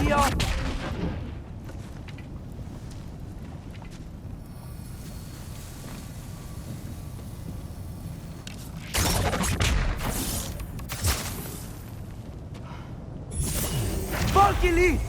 y'all. Valkyrie!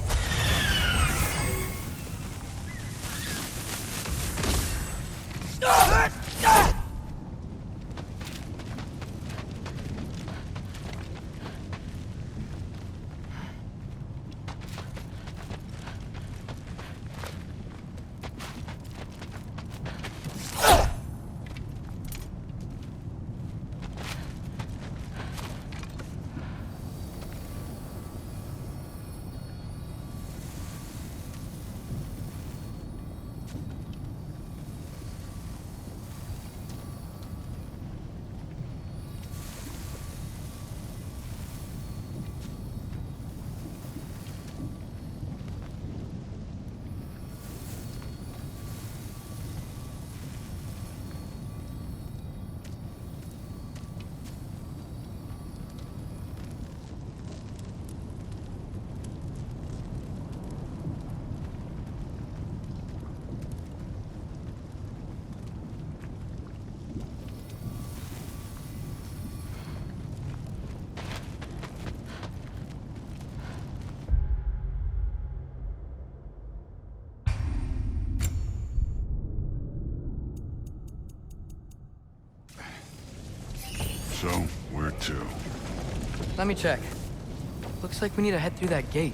So, where to? Let me check. Looks like we need to head through that gate.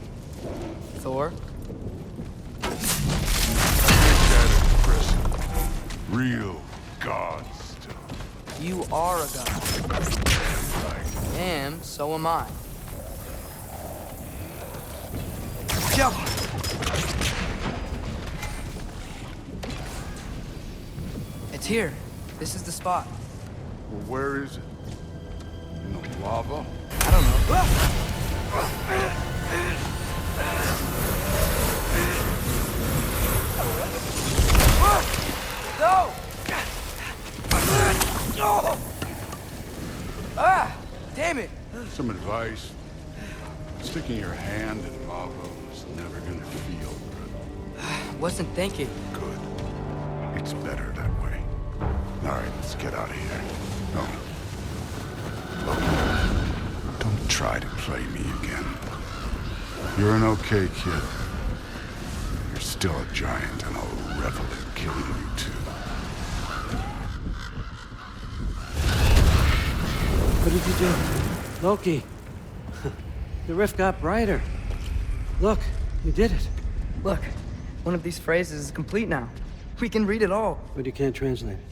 Thor? Real god stuff. You are a god. Right. And so am I. Jump! It's here. This is the spot. Well, where is it? In the lava? I don't know. No! Ah! Damn it! Some advice. Sticking your hand in lava is never gonna feel Wasn't thinking. good. It's better that way. Alright, let's get out of here. No. Look, don't try to play me again. You're an okay kid. You're still a giant, and I'll revel in killing you too. What did you do? Loki. The rift got brighter. Look, you did it. Look, one of these phrases is complete now. We can read it all. But you can't translate it.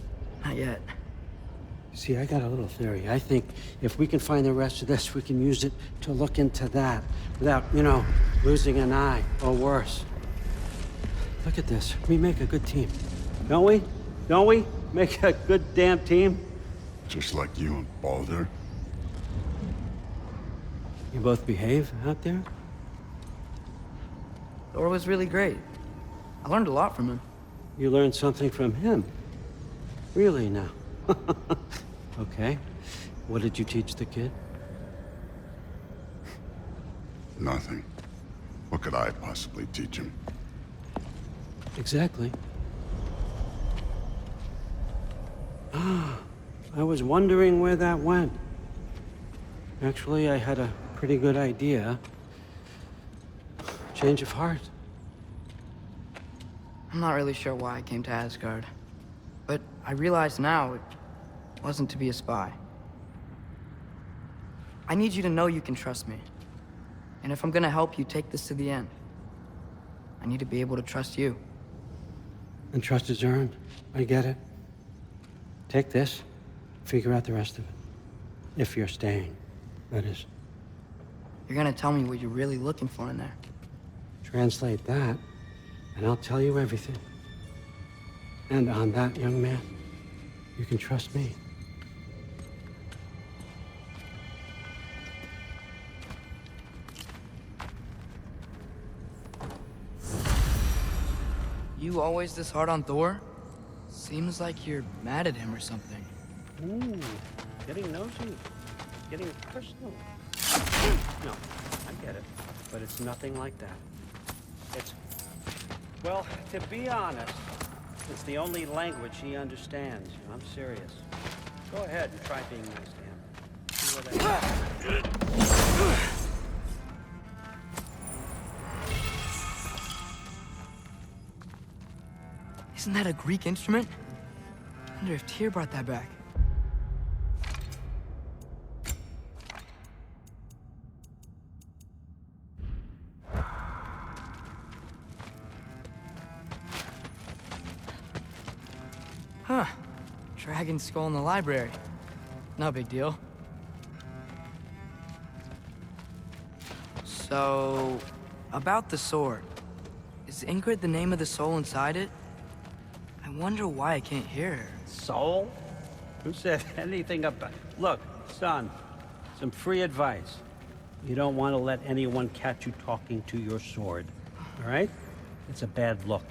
Not yet. See, I got a little theory. I think if we can find the rest of this, we can use it to look into that without, losing an eye or worse. Look at this. We make a good team. Don't we? Don't we? Make a good damn team? Just like you and Baldur. You both behave out there? Thor was really great. I learned a lot from him. You learned something from him. Really now? Okay. What did you teach the kid? Nothing. What could I possibly teach him? Exactly. Ah, I was wondering where that went. Actually, I had a pretty good idea. Change of heart. I'm not really sure why I came to Asgard. But I realize now it wasn't to be a spy. I need you to know you can trust me. And if I'm gonna help you take this to the end, I need to be able to trust you. And trust is earned. I get it. Take this, figure out the rest of it. If you're staying, that is. You're gonna tell me what you're really looking for in there. Translate that, and I'll tell you everything. And on that, young man, you can trust me. You always this hard on Thor? Seems like you're mad at him or something. Ooh, getting nosy. Getting personal. No, I get it. But it's nothing like that. It's... Well, to be honest, it's the only language he understands. I'm serious. Go ahead and try being nice to him. See where that Isn't that a Greek instrument? I wonder if Tyr brought that back. Huh. Dragon skull in the library. No big deal. So, about the sword. Is Ingrid the name of the soul inside it? I wonder why I can't hear her. Soul? Who said anything about... Look, son, some free advice. You don't want to let anyone catch you talking to your sword, all right? It's a bad look.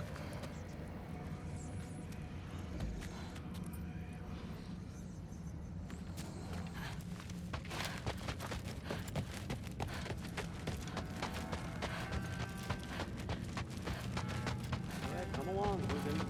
Yeah, come along, Ruben.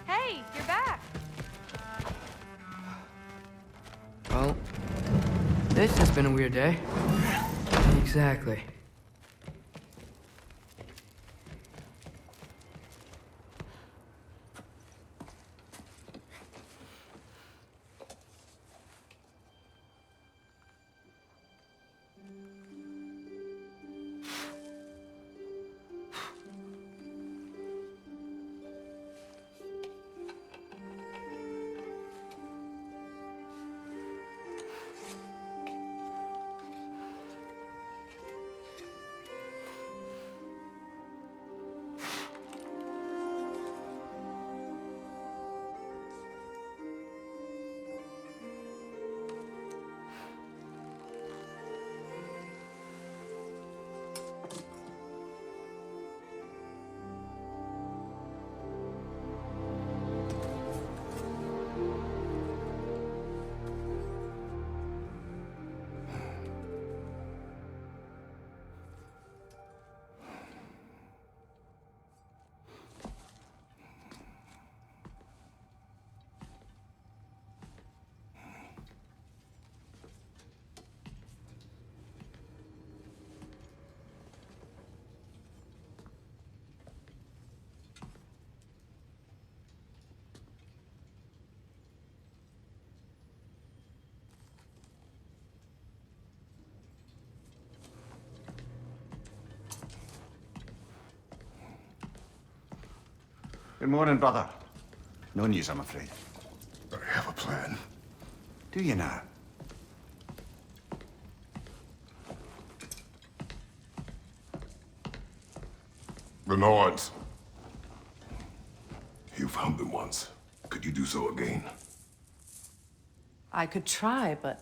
Hey, you're back. Well, this has been a weird day. Exactly. Good morning, brother. No news, I'm afraid. I have a plan. Do you now? The Nords. You found them once. Could you do so again? I could try, but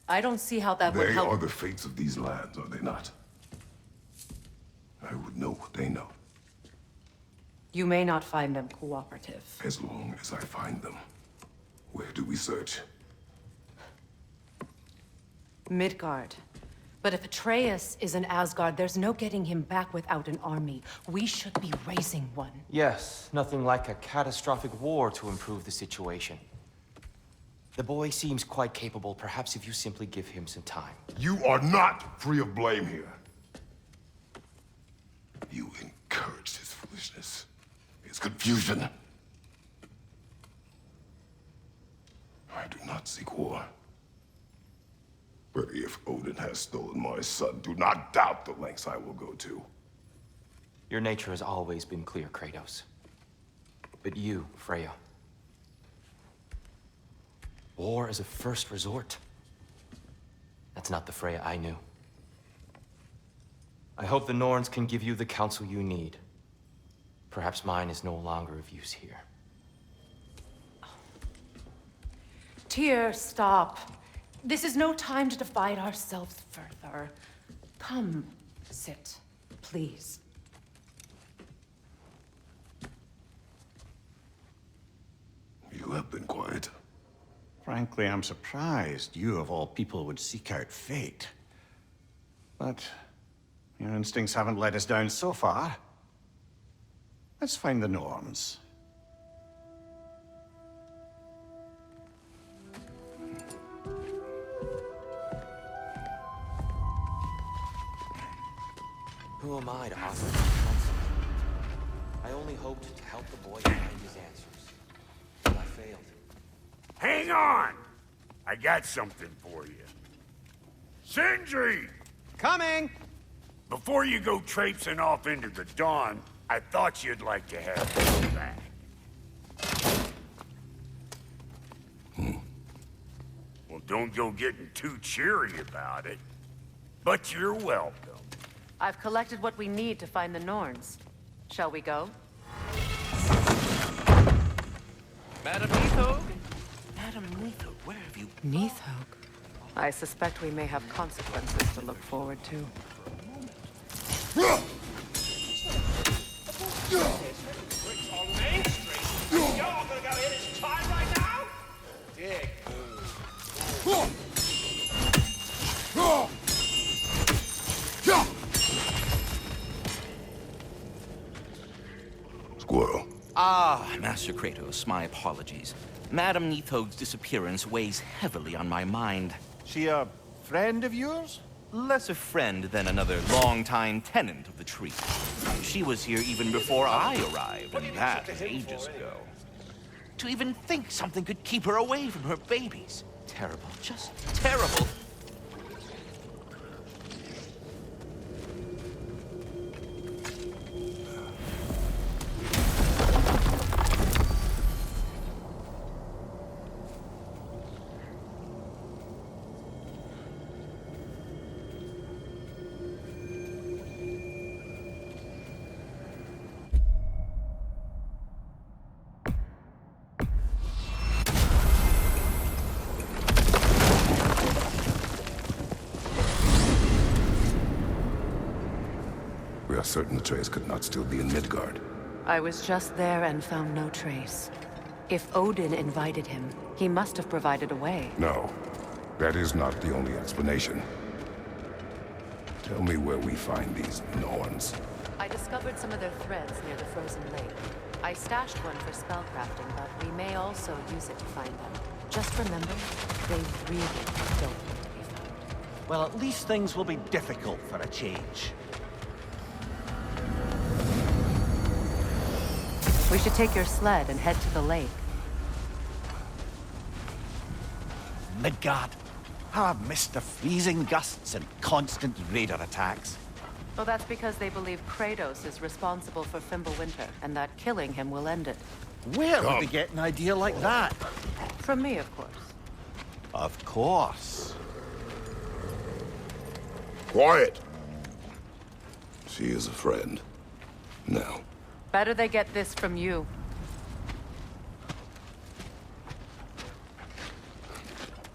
I don't see how that would They help. are the fates of these lands, are they not? I would know what they know, You may not find them cooperative. as long as I find them. Where do we search? Midgard. But if Atreus is in Asgard, there's no getting him back without an army. We should be raising one. Yes, nothing like a catastrophic war to improve the situation. The boy seems quite capable. Perhaps if you simply give him some time. You are not free of blame here. You encouraged his foolishness, his confusion. I do not seek war. But if Odin has stolen my son, do not doubt the lengths I will go to. Your nature has always been clear, Kratos. But you, Freya. War as a first resort. That's not the Freya I knew. I hope the Norns can give you the counsel you need. Perhaps mine is no longer of use here. Tyr, stop. This is no time to divide ourselves further. Come, sit, please. You have been quiet. Frankly, I'm surprised you, of all people, would seek out fate. But your instincts haven't let us down so far. Let's find the Norns. Who am I to offer counsel? I only hoped to help the boy find his answers. But I failed. Hang on! I got something for you. Sindri! Coming! Before you go traipsing off into the dawn, I thought you'd like to have this back. Well, don't go getting too cheery about it. But you're welcome. I've collected what we need to find the Norns. Shall we go? Madam Neathog? Madam Neathog, where have you... Neathog? I suspect we may have consequences to look forward to. On Main Street? Y'all gonna go hit his time right now? Dig. Squirrel. Ah, Master Kratos, my apologies. Madam Neathog's disappearance weighs heavily on my mind. She a friend of yours? Less a friend than another longtime tenant of the tree. She was here even before I arrived, and that was ages ago. To even think something could keep her away from her babies. Terrible, just terrible. We are certain Atreus could not still be in Midgard. I was just there and found no trace. If Odin invited him, he must have provided a way. No, that is not the only explanation. Tell me where we find these Norns. I discovered some of their threads near the frozen lake. I stashed one for spellcrafting, but we may also use it to find them. Just remember, they really don't want to be found. Well, at least things will be difficult for a change. We should take your sled and head to the lake. Midgard. How I've missed the freezing gusts and constant raider attacks. Well, that's because they believe Kratos is responsible for Fimbulwinter, and that killing him will end it. Where would we get an idea like that? From me, of course. Of course. Quiet! She is a friend. Now. Better they get this from you.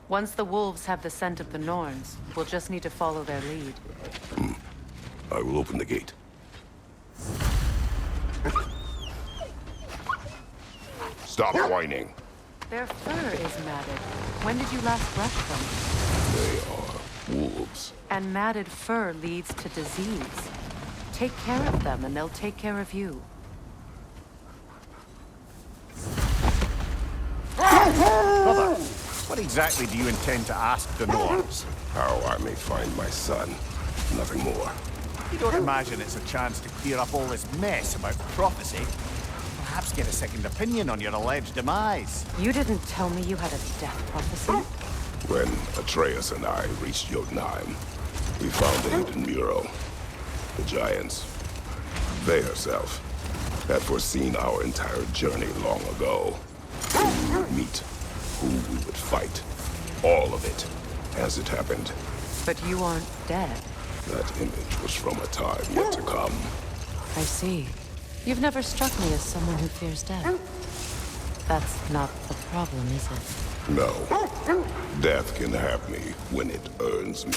Once the wolves have the scent of the Norns, we'll just need to follow their lead. I will open the gate. Stop whining. Their fur is matted. When did you last brush them? They are wolves. And matted fur leads to disease. Take care of them, and they'll take care of you. Brother, what exactly do you intend to ask the Norns? How I may find my son. Nothing more. You don't imagine it's a chance to clear up all this mess about prophecy? Perhaps get a second opinion on your alleged demise. You didn't tell me you had a death prophecy? When Atreus and I reached Jotunheim, we found the hidden mural. The giants, they herself, had foreseen our entire journey long ago. Who we would meet, who we would fight. All of it, as it happened. But you aren't dead. That image was from a time yet to come. I see. You've never struck me as someone who fears death. That's not the problem, is it? No. Death can have me when it earns me.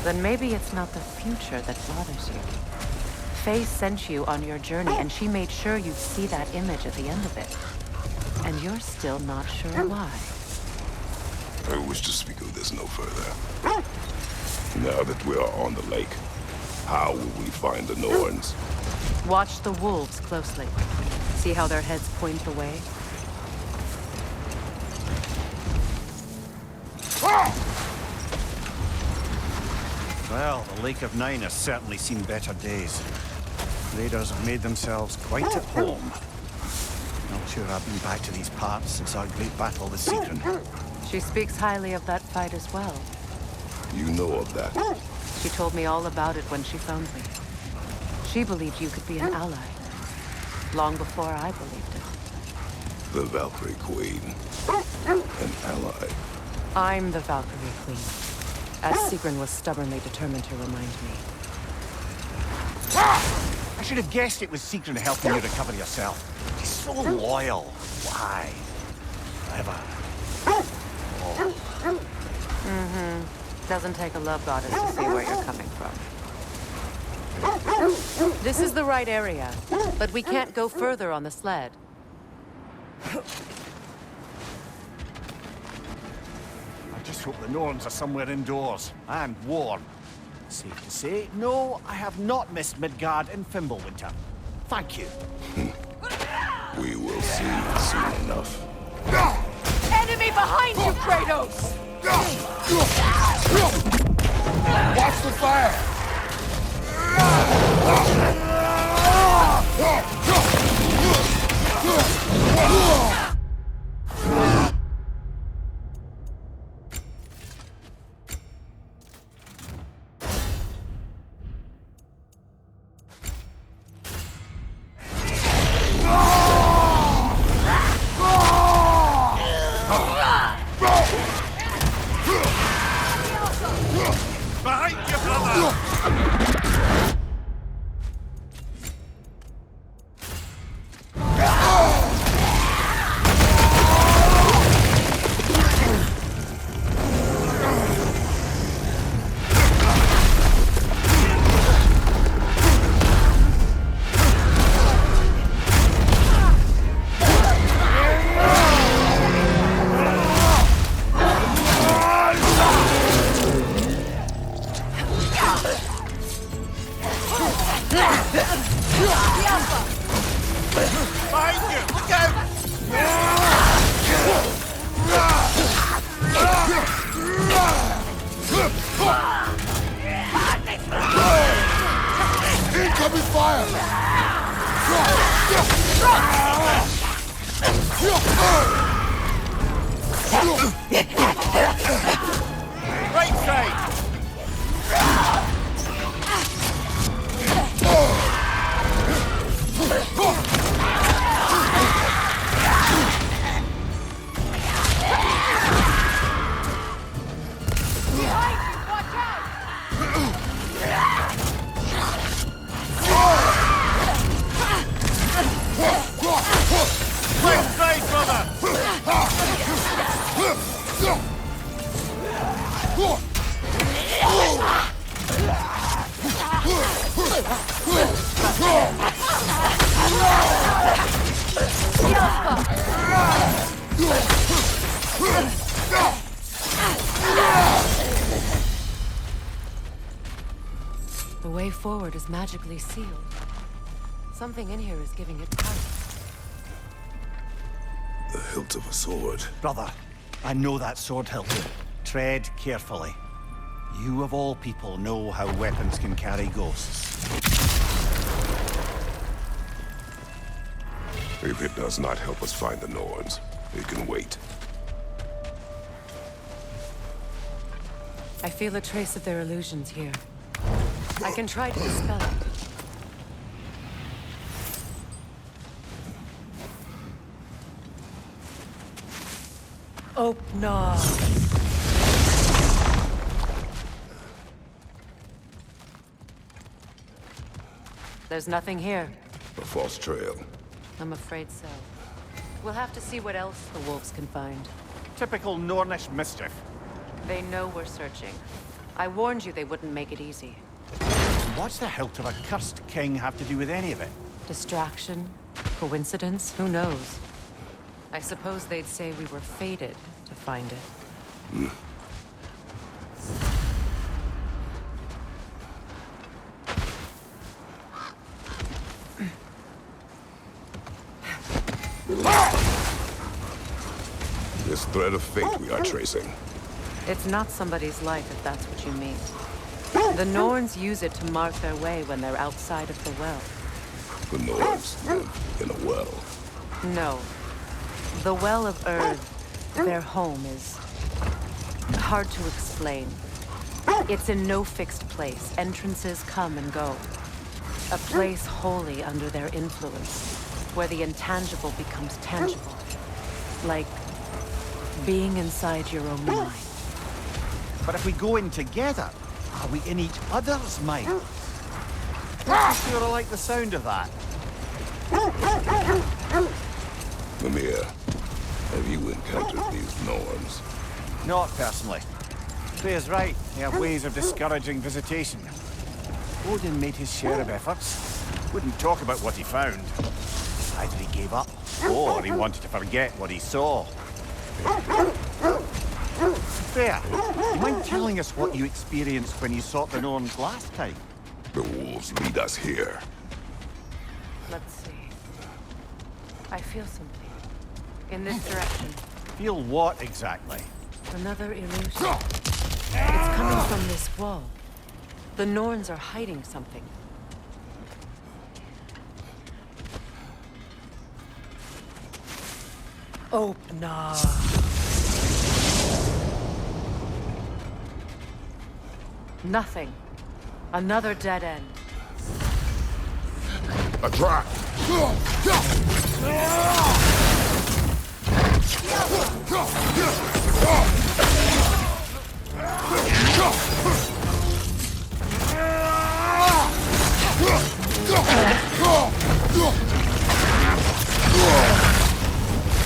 Then maybe it's not the future that bothers you. Faye sent you on your journey, and she made sure you'd see that image at the end of it. And you're still not sure why. I wish to speak of this no further. Now that we are on the lake, how will we find the Norns? Watch the wolves closely. See how their heads point the way? Well, the Lake of Nine has certainly seen better days. Raiders have made themselves quite at home. Not sure I've been back to these parts since our great battle with Sigrun. She speaks highly of that fight as well. You know of that? She told me all about it when she phoned me. She believed you could be an ally. Long before I believed it. The Valkyrie Queen. An ally. I'm the Valkyrie Queen. As Sigrun was stubbornly determined to remind me. I should have guessed it was Sigrun helping you recover yourself. She's so loyal. Why? Forever. Doesn't take a love goddess to see where you're coming from. This is the right area, but we can't go further on the sled. I just hope the Norns are somewhere indoors and warm. Safe to say, no, I have not missed Midgard in Fimbulwinter. Thank you. We will see soon enough. Enemy behind you, Kratos! Watch the fire! Behind you, brother! Behind you! Look out! Incoming fire! Right side! Right side, brother! The way forward is magically sealed. Something in here is giving it power. The hilt of a sword. Brother, I know that sword hilt. Tread carefully. You of all people know how weapons can carry ghosts. If it does not help us find the Norns, it can wait. I feel a trace of their illusions here. I can try to dispel it. Open up. There's nothing here. A false trail. I'm afraid so. We'll have to see what else the wolves can find. Typical Nornish mischief. They know we're searching. I warned you they wouldn't make it easy. What's the hilt of a cursed king have to do with any of it? Distraction? Coincidence? Who knows? I suppose they'd say we were fated to find it. This thread of fate we are tracing. It's not somebody's life, if that's what you mean. The Norns use it to mark their way when they're outside of the well. The Nords live in a well. No. The Well of Erd, their home, is hard to explain. It's in no fixed place. Entrances come and go. A place wholly under their influence, where the intangible becomes tangible. Like being inside your own mind. But if we go in together, are we in each other's mind? Not sure I like the sound of that. Mimir, have you encountered these Norns? Not personally. Freya's right. They have ways of discouraging visitation. Odin made his share of efforts. Wouldn't talk about what he found. Either he gave up, or he wanted to forget what he saw. Freya, you mind telling us what you experienced when you sought the Norns last time? The wolves lead us here. Let's see. I feel something. In this direction. Feel what exactly? Another illusion. It's coming from this wall. The Norns are hiding something. Open up. Nothing. Another dead end. A trap!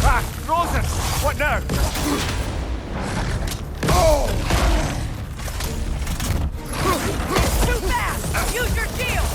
Ah, Rosen! What now? Too fast! Use your shield!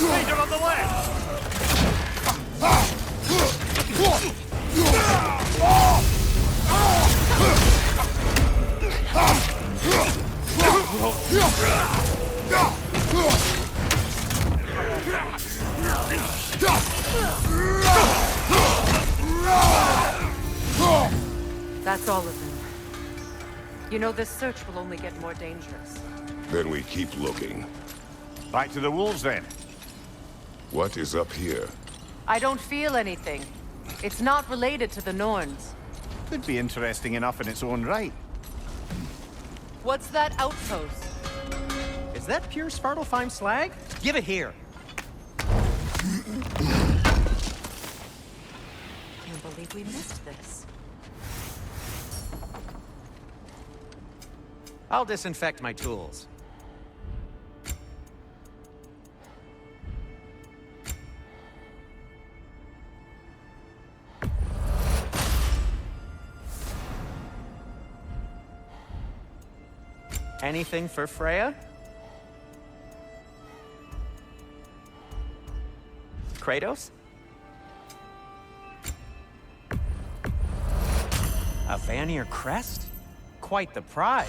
Ranger on the left! That's all of them. You know, this search will only get more dangerous. Then we keep looking. Back to the wolves then. What is up here? I don't feel anything. It's not related to the Norns. Could be interesting enough in its own right. What's that outpost? Is that pure Svartalfheim slag? Give it here. Can't believe we missed this. I'll disinfect my tools. Anything for Freya? Kratos? A Vanir crest? Quite the prize.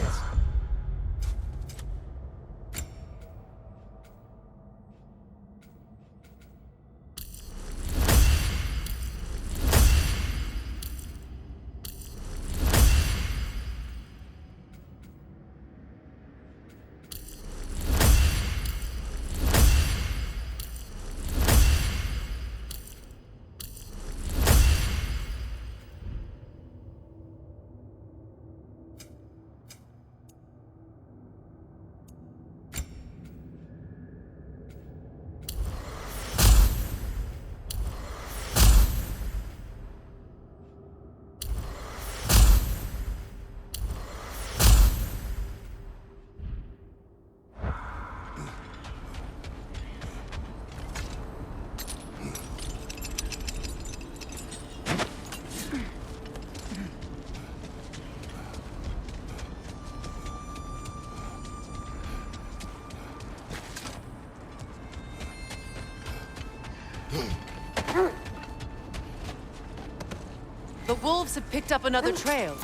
The wolves have picked up another trail.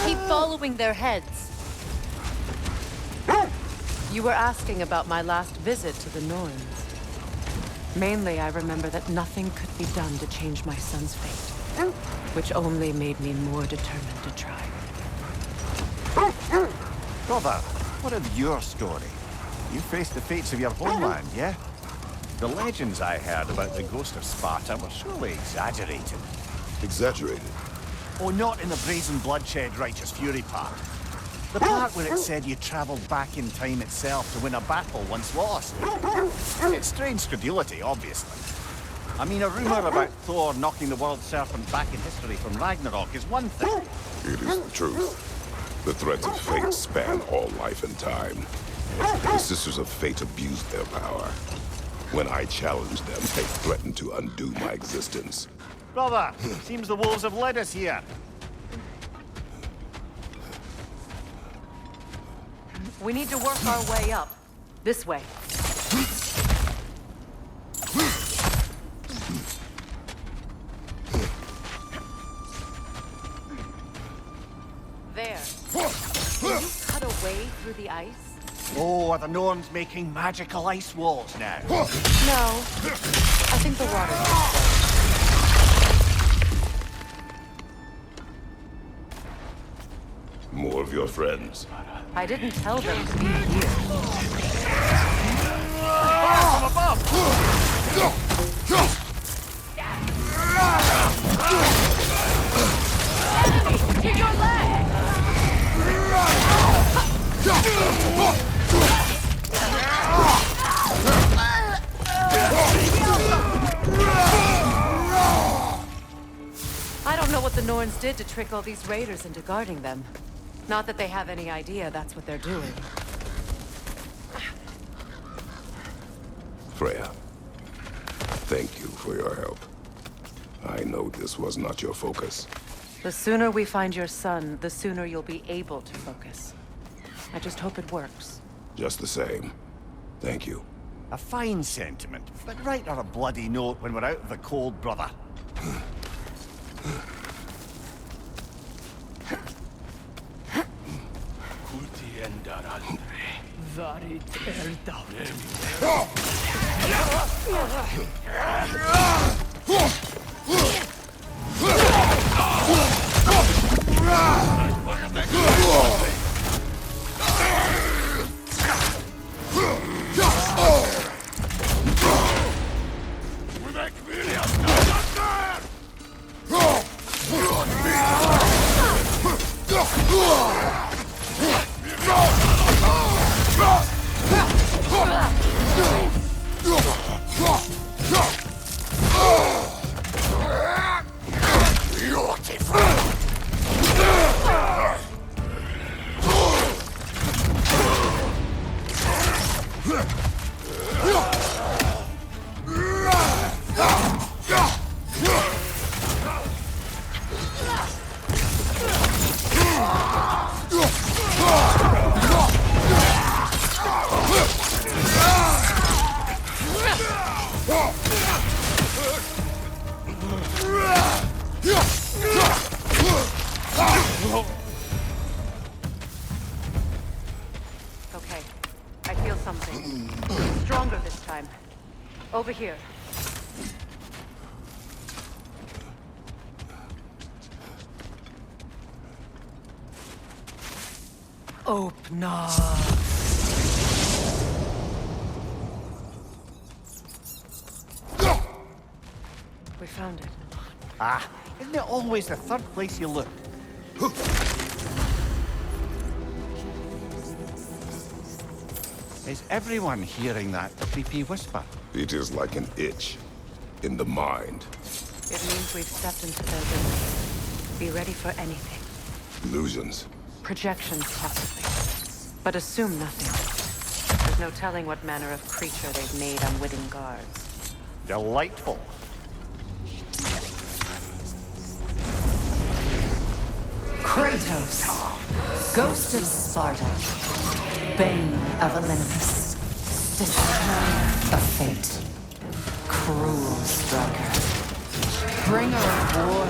Keep following their heads. You were asking about my last visit to the Norns. Mainly, I remember that nothing could be done to change my son's fate, which only made me more determined to try. Brother, what of your story? You faced the fates of your homeland, yeah? The legends I heard about the ghost of Sparta were surely exaggerated. Exaggerated? Oh, not in the brazen bloodshed righteous fury part. The part where it said you traveled back in time itself to win a battle once lost. It's strange credulity, obviously. I mean, a rumor about Thor knocking the world serpent back in history from Ragnarok is one thing. It is the truth. The threads of fate span all life and time. The Sisters of Fate abused their power. When I challenged them, they threatened to undo my existence. Brother, seems the wolves have led us here. We need to work our way up. This way. There. Can you cut a way through the ice? Oh, are the Norns making magical ice walls now? No. I think the water is More of your friends. I didn't tell them to be here. From above! To your leg! I don't know what the Norns did to trick all these raiders into guarding them. Not that they have any idea that's what they're doing. Freya, thank you for your help. I know this was not your focus. The sooner we find your son, the sooner you'll be able to focus. I just hope it works. Just the same. Thank you. A fine sentiment, but write her a bloody note when we're out of the cold, brother. Okay. I feel something. Stronger this time. Over here. Open up. We found it. Ah, isn't it always the third place you look? Is everyone hearing that creepy whisper? It is like an itch in the mind. It means we've stepped into their domain. Be ready for anything. Illusions. Projections, possibly. But assume nothing. There's no telling what manner of creature they've made unwitting guards. Delightful. Kratos, Ghost of Sparta, Bane of Olympus, Destroyer of Fate, Cruel Striker, Bringer of War,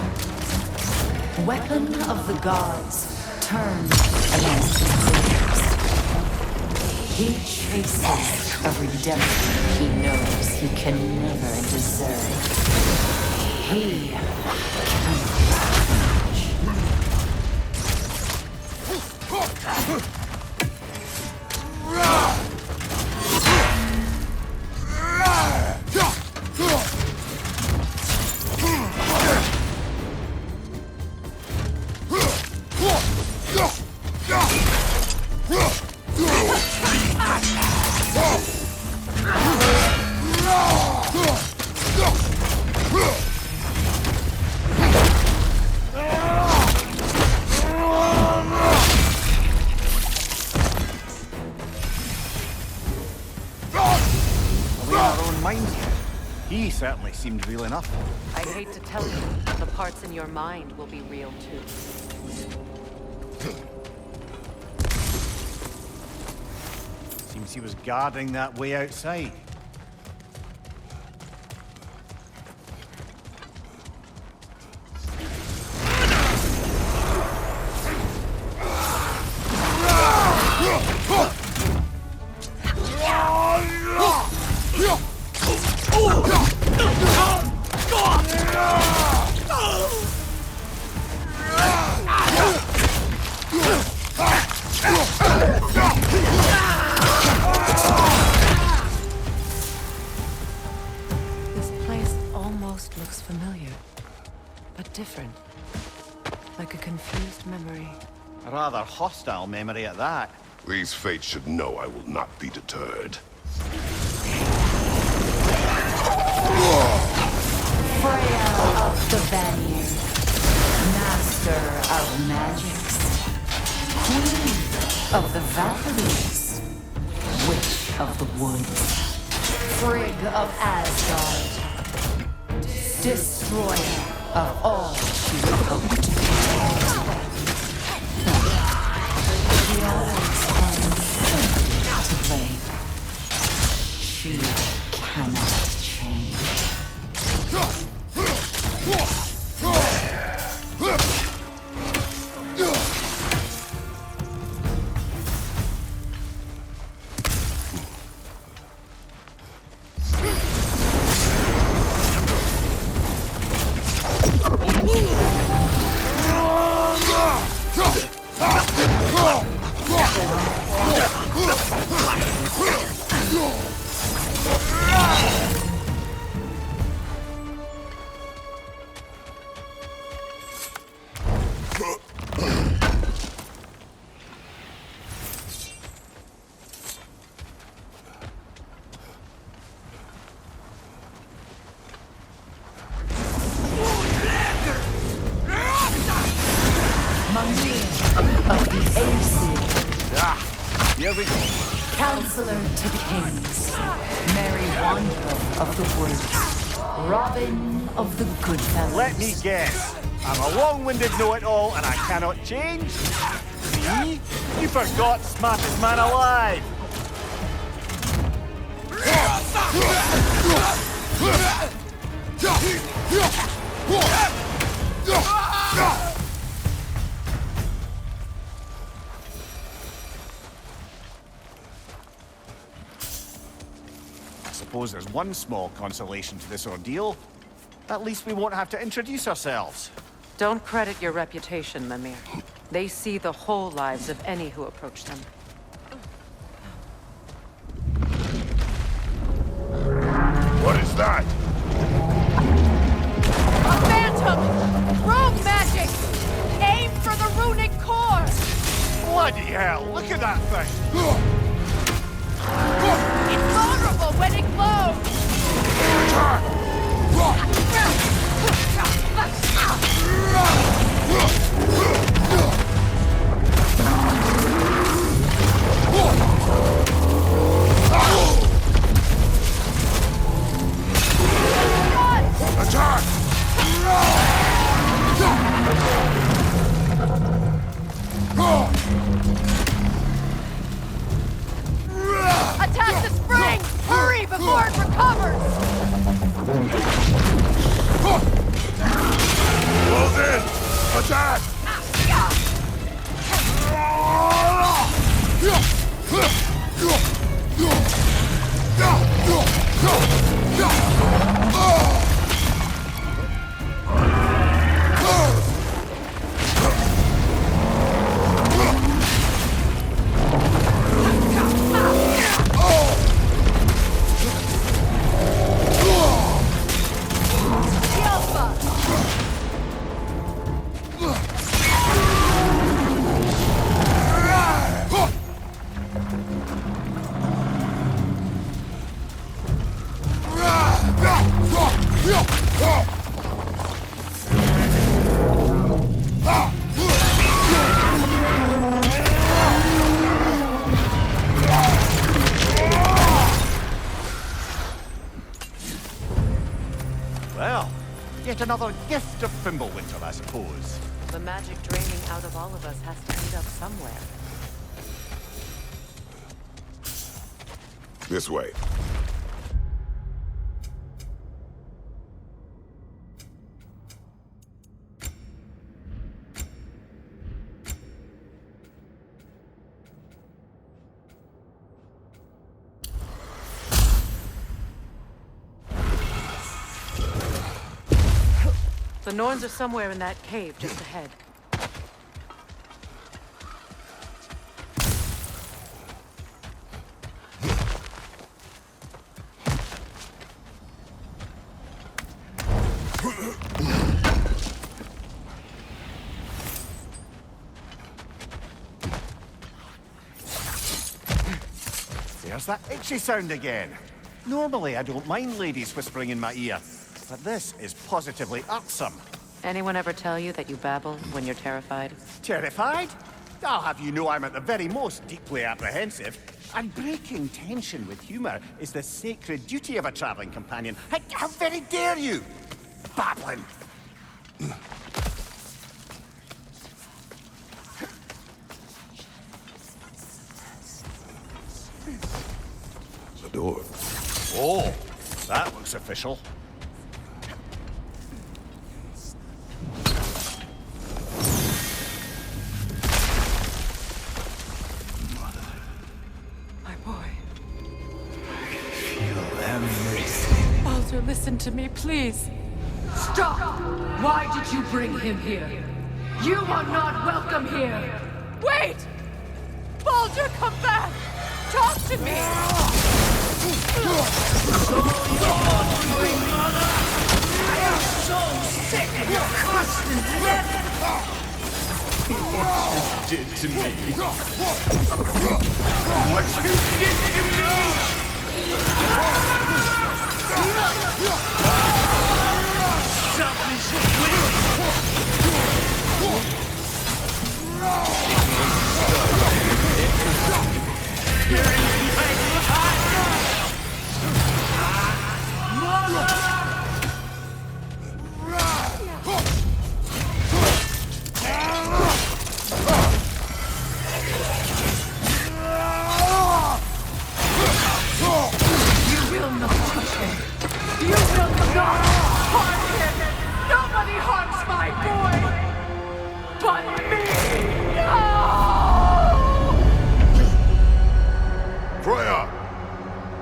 Weapon of the gods, turned against his creators. He chases a redemption he knows he can never deserve. He cannot He certainly seemed real enough. I hate to tell you, the parts in your mind will be real too. Seems he was guarding that way outside. This place almost looks familiar, but different. Like a confused memory. A rather hostile memory at that. These fates should know I will not be deterred. Freya of the Vanir, master of magics, queen of the Valkyries, witch of the woods, Frigg of Asgard, destroyer of all she would hope to protect. She always finds something to blame. She cannot change. Counselor to the Kings, Merry Wanderer of the Woods, Robin of the Goodfellas. Let me guess. I'm a long-winded know-it-all and I cannot change? See? You forgot smartest man alive! I suppose there's one small consolation to this ordeal. At least we won't have to introduce ourselves. Don't credit your reputation, Mimir. They see the whole lives of any who approach them. What is that? A phantom! Rogue magic! Aim for the runic core! Bloody hell, look at that thing! It's vulnerable when it glows! Attack! Watch out! Well, yet another gift of Fimbulwinter, I suppose. The magic draining out of all of us has to end up somewhere. This way. The Norns are somewhere in that cave just ahead. There's that itchy sound again. Normally, I don't mind ladies whispering in my ear, but this is positively irksome. Anyone ever tell you that you babble when you're terrified? Terrified? I'll have you know I'm at the very most deeply apprehensive. And breaking tension with humor is the sacred duty of a traveling companion. How very dare you! Babbling! The door. Oh, that looks official. My boy. Feel everything. Baldur, listen to me, please. Stop! Why did you bring him here? You are not welcome here! Wait! Baldur, come back! Talk to me! I am so sick of your constant living! What you did to me. What you did to me! Selfish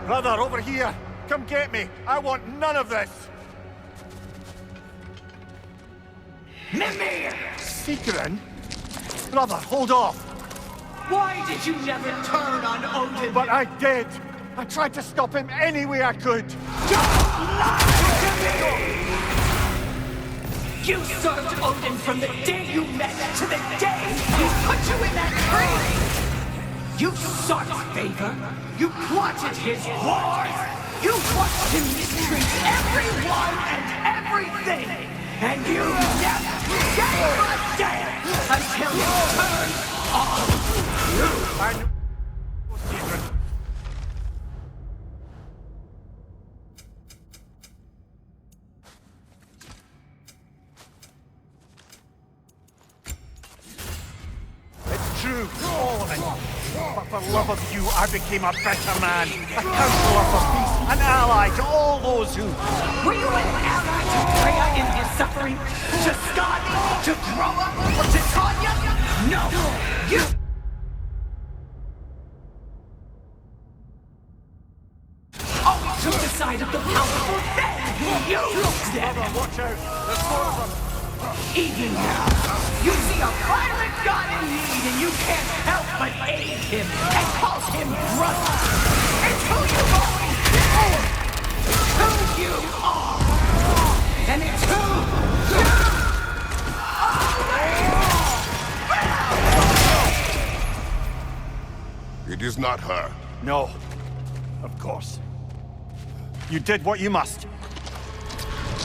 Brother, over here! Come get me! I want none of this! Mimir! Seekerin? Brother, hold off! Why did you never turn on Odin? But I did! I tried to stop him any way I could! Don't lie to me! You served Odin from the day you met to the day he put you in that tree! You sought favor. You plotted his wars. You watched him mistreat everyone and everything. And you never gave a damn until he turned on you. It's true, all of it. But for love of you, I became a better man. A counselor for peace, an ally to all those who... Were you an ally to Freya in his suffering? To Scott? To grow up? What's it taught you? No! You... always took the side of the powerful, then you looked at them! Watch out! There's more of them! Even now, you see a violent god in need and you can't help but aid him and call him brother! It's who you've always been! Who you are! And it's who you It is not her. No. Of course. You did what you must.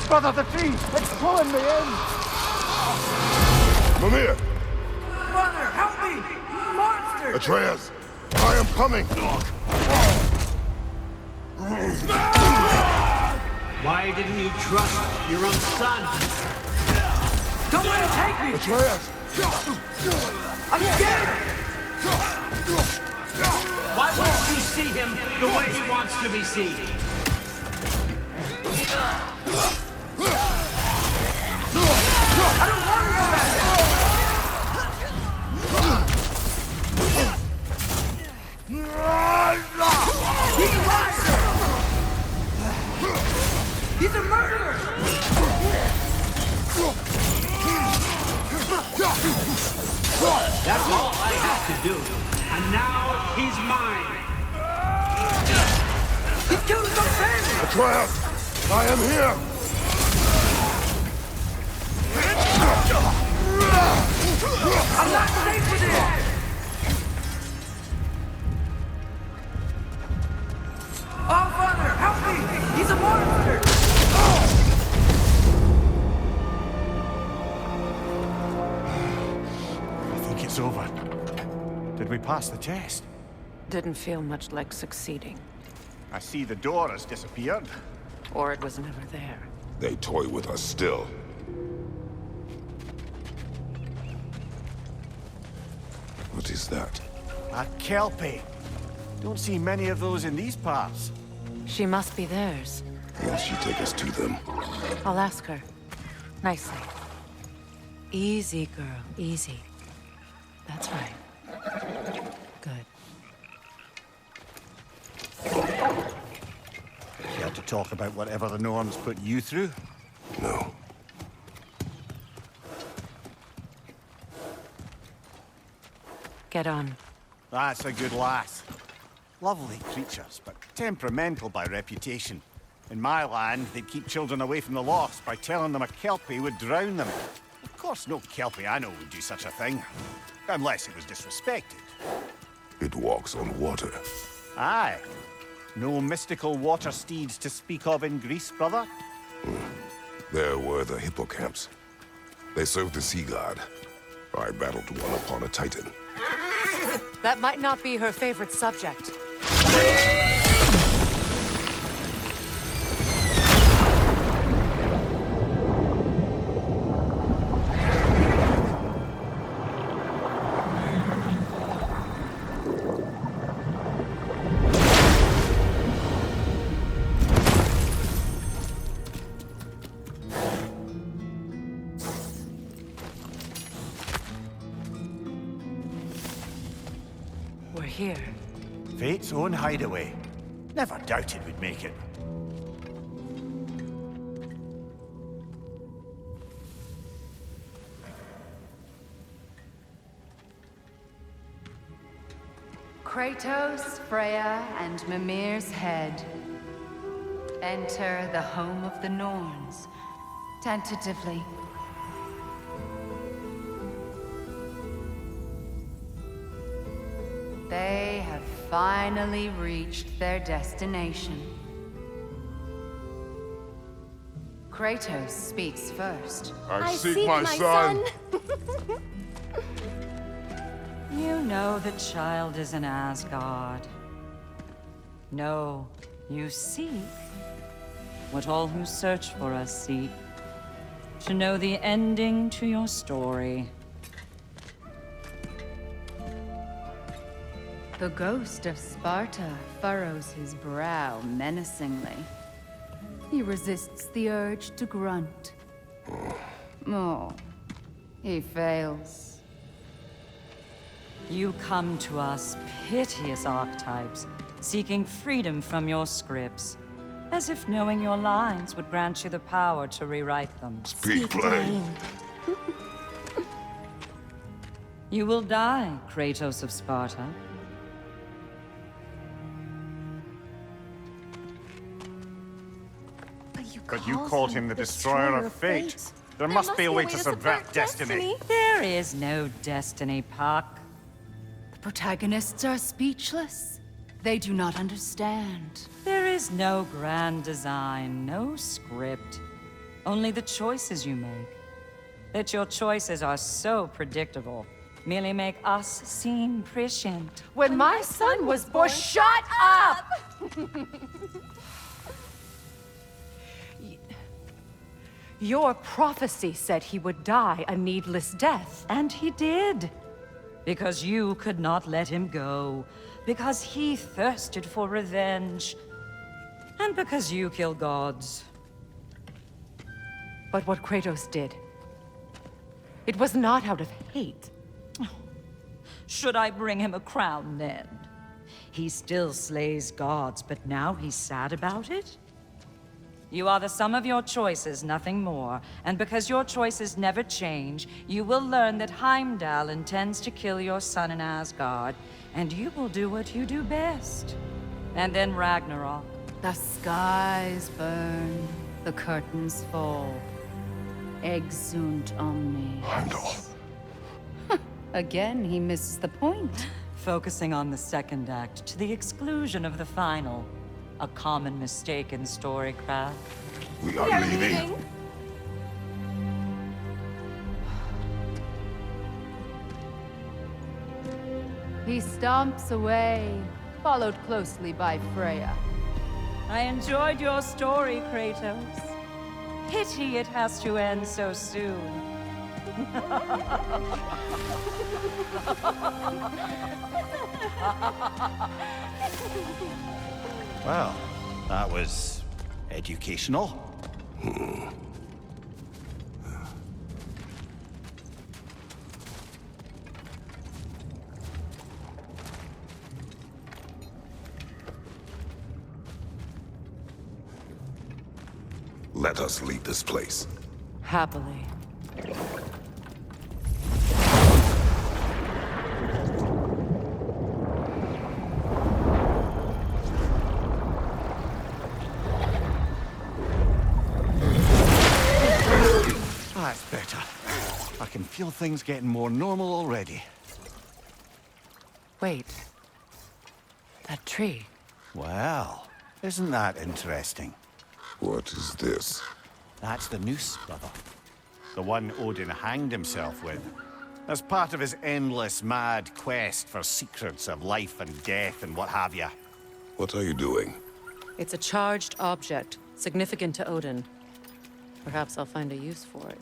Brother, the tree! It's pulling me in! Mimir! Brother, help me! Monster! Atreus! I am coming! Why didn't you trust your own son? Don't let him take me! Atreus! I'm dead! Why won't you see him the way he wants to be seen? I don't want to go back! He's a liar! He's a murderer! That's all I have to do. And now he's mine. He's killed his own family! Atreus! I am here! I'm not safe with him! Oh, Father, help me! He's a monster! I think it's over. Did we pass the test? Didn't feel much like succeeding. I see the door has disappeared. Or it was never there. They toy with us still. What is that? A Kelpie. Don't see many of those in these parts. She must be theirs. Will she take us to them? I'll ask her. Nicely. Easy, girl. Easy. That's right. Good. Care to talk about whatever the Norns put you through? No. Get on. That's a good lass. Lovely creatures, but temperamental by reputation. In my land, they'd keep children away from the lost by telling them a Kelpie would drown them. Of course, no Kelpie I know would do such a thing. Unless it was disrespected. It walks on water. Aye. No mystical water steeds to speak of in Greece, brother? There were the hippocamps. They served the sea god. I battled one upon a titan. That might not be her favorite subject. We're here. Fate's own hideaway. Never doubted we'd make it. Kratos, Freya, and Mimir's head. Enter the home of the Norns. Tentatively. They have finally reached their destination. Kratos speaks first. I seek my son. You know the child is in Asgard. No, you seek what all who search for us seek. To know the ending to your story. The ghost of Sparta furrows his brow menacingly. He resists the urge to grunt. Oh, He fails. You come to us, piteous archetypes, seeking freedom from your scripts, as if knowing your lines would grant you the power to rewrite them. Speak plain. You will die, Kratos of Sparta. But you called him the Destroyer of Fate. There must be a way to subvert destiny. There is no destiny, Puck. The protagonists are speechless. They do not understand. There is no grand design, no script. Only the choices you make. That your choices are so predictable merely make us seem prescient. When my son was born, shut up! Your prophecy said he would die a needless death. And he did. Because you could not let him go. Because he thirsted for revenge. And because you kill gods. But what Kratos did, it was not out of hate. Should I bring him a crown then? He still slays gods, but now he's sad about it? You are the sum of your choices, nothing more. And because your choices never change, you will learn that Heimdall intends to kill your son in Asgard, and you will do what you do best. And then Ragnarok. The skies burn, the curtains fall. Exunt omnes. Heimdall. Again, he misses the point. Focusing on the second act to the exclusion of the final. A common mistake in storycraft. We are leaving. He stomps away, followed closely by Freya. I enjoyed your story, Kratos. Pity it has to end so soon. Well, that was educational. Let us leave this place. Happily. That's better. I can feel things getting more normal already. Wait. That tree. Well, isn't that interesting? What is this? That's the noose, brother. The one Odin hanged himself with. As part of his endless, mad quest for secrets of life and death and what have you. What are you doing? It's a charged object, significant to Odin. Perhaps I'll find a use for it.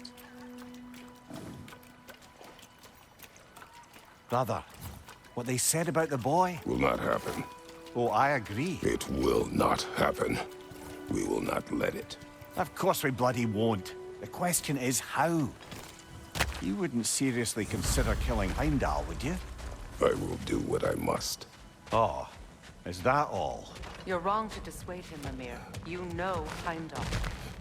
Brother, what they said about the boy? Will not happen. Oh, I agree. It will not happen. We will not let it. Of course we bloody won't. The question is how. You wouldn't seriously consider killing Heimdall, would you? I will do what I must. Oh, is that all? You're wrong to dissuade him, Mimir. You know Heimdall.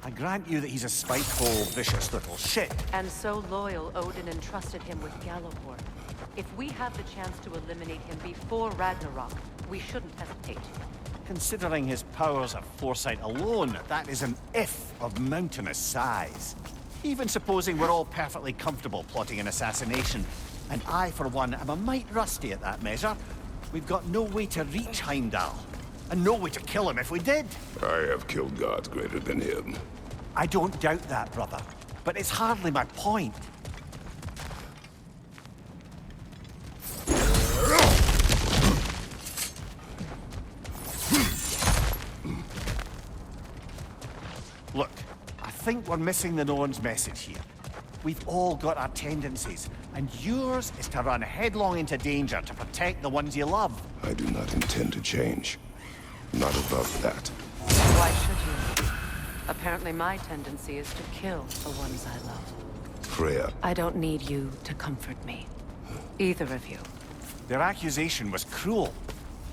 I grant you that he's a spiteful, vicious little shit. And so loyal, Odin entrusted him with Gjallarhorn. If we have the chance to eliminate him before Ragnarok, we shouldn't hesitate. Considering his powers of foresight alone, that is an if of mountainous size. Even supposing we're all perfectly comfortable plotting an assassination, and I, for one, am a mite rusty at that measure, we've got no way to reach Heimdall, and no way to kill him if we did. I have killed gods greater than him. I don't doubt that, brother, but it's hardly my point. Look, I think we're missing the Norn's message here. We've all got our tendencies, and yours is to run headlong into danger to protect the ones you love. I do not intend to change. Not about that. Why should you? Apparently my tendency is to kill the ones I love. Freya. I don't need you to comfort me. Either of you. Their accusation was cruel.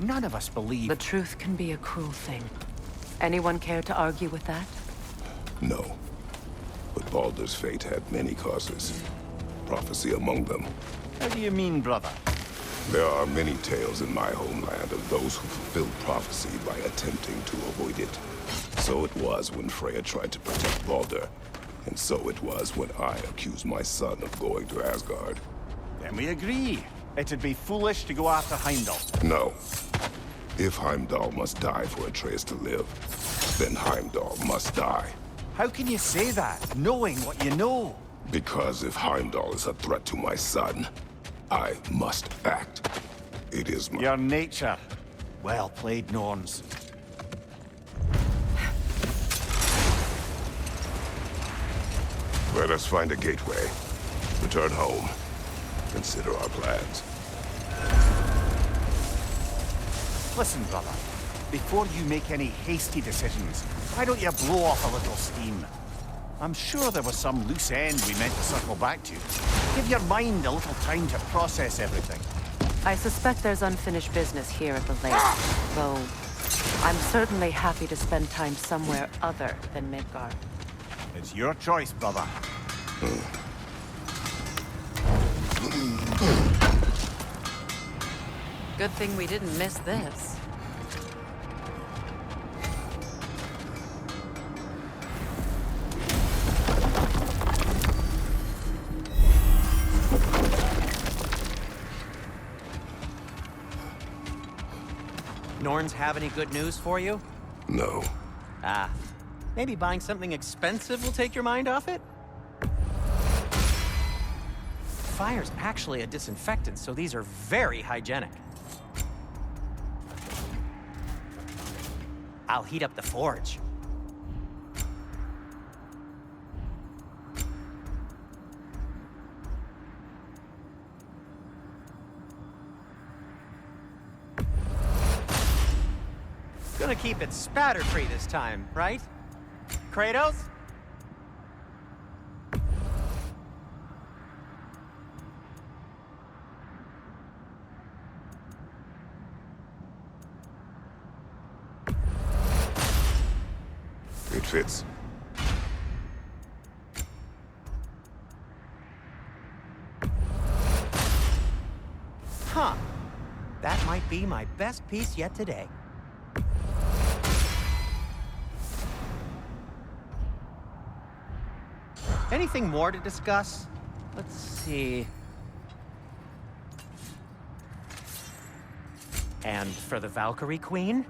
None of us believe... The truth can be a cruel thing. Anyone care to argue with that? No. But Baldur's fate had many causes. Prophecy among them. How do you mean, brother? There are many tales in my homeland of those who fulfilled prophecy by attempting to avoid it. So it was when Freya tried to protect Baldur. And so it was when I accused my son of going to Asgard. Then we agree. It'd be foolish to go after Heimdall. No. If Heimdall must die for Atreus to live, then Heimdall must die. How can you say that, knowing what you know? Because if Heimdall is a threat to my son, I must act. It is my... Your nature. Well played, Norns. Let us find a gateway. Return home. Consider our plans. Listen, brother. Before you make any hasty decisions, why don't you blow off a little steam? I'm sure there was some loose end we meant to circle back to. Give your mind a little time to process everything. I suspect there's unfinished business here at the lake, though I'm certainly happy to spend time somewhere other than Midgard. It's your choice, brother. Good thing we didn't miss this. Norns have any good news for you? No. Ah. Maybe buying something expensive will take your mind off it? Fire's actually a disinfectant, so these are very hygienic. I'll heat up the forge. Gonna keep it spatter-free this time, right? Kratos? It fits. Huh. That might be my best piece yet today. Anything more to discuss? Let's see. And for the Valkyrie Queen?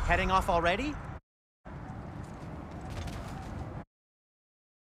Heading off already?